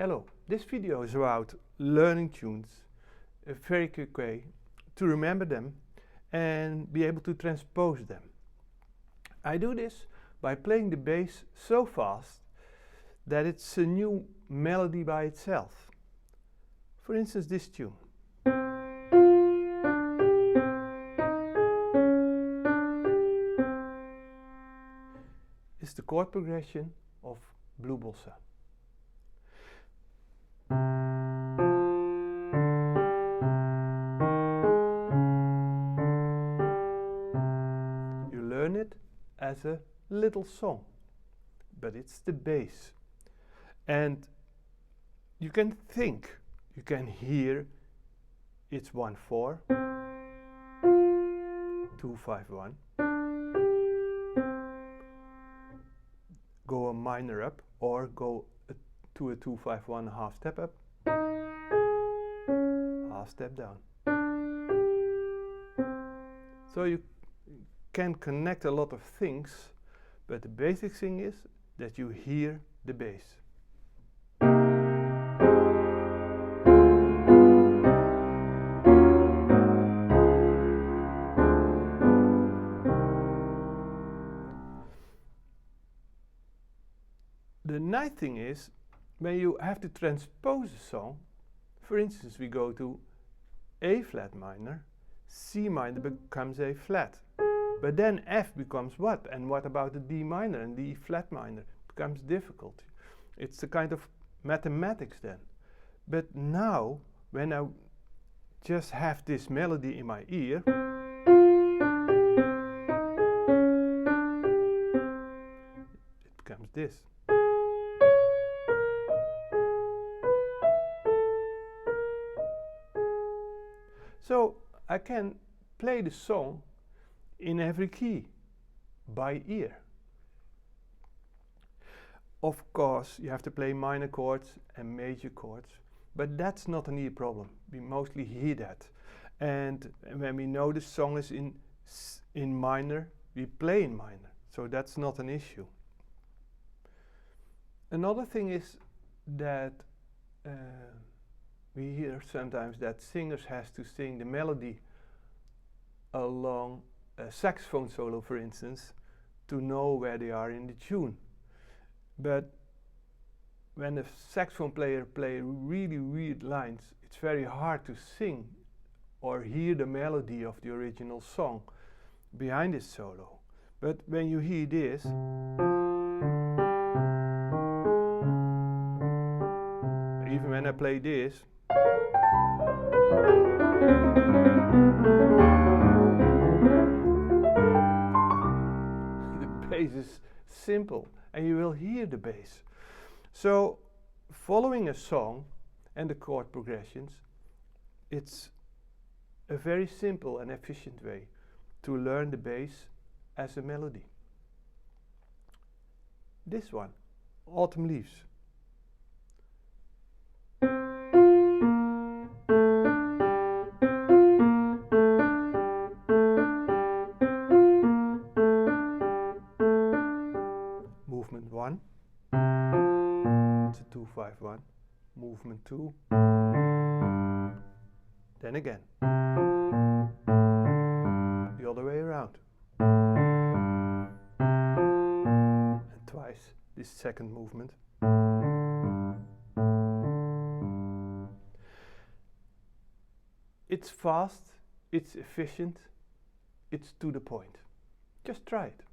Hello, this video is about learning tunes, a very quick way to remember them and be able to transpose them. I do this by playing the bass so fast that it's a new melody by itself. For instance, this tune. It's the chord progression of Blue Bossa. You learn it as a little song, but it's the bass. And you can think, you can hear it's 1/4, 2/5/1. Go a minor up or go to a 2/5/1 half step up, half step down. So you can connect a lot of things, but the basic thing is that you hear the bass. The nice thing is, when you have to transpose a song, for instance, we go to A flat minor, C minor becomes A flat. But then F becomes what? And what about the D minor and the E flat minor? It becomes difficult. It's a kind of mathematics then. But now, when I just have this melody in my ear, it becomes this. So I can play the song in every key by ear. Of course, you have to play minor chords and major chords, but that's not an ear problem. We mostly hear that. And when we know the song is in minor, we play in minor. So that's not an issue. Another thing is that we hear sometimes that singers have to sing the melody along a saxophone solo, for instance, to know where they are in the tune. But when a saxophone player plays really weird lines, it's very hard to sing or hear the melody of the original song behind this solo. But when you hear this, even when I play this, the bass is simple and you will hear the bass. So following a song and the chord progressions, it's a very simple and efficient way to learn the bass as a melody. This one, Autumn Leaves. Movement 1, it's a 2/5/1. Movement 2, then again, the other way around, and twice this second movement. It's fast, it's efficient, it's to the point. Just try it.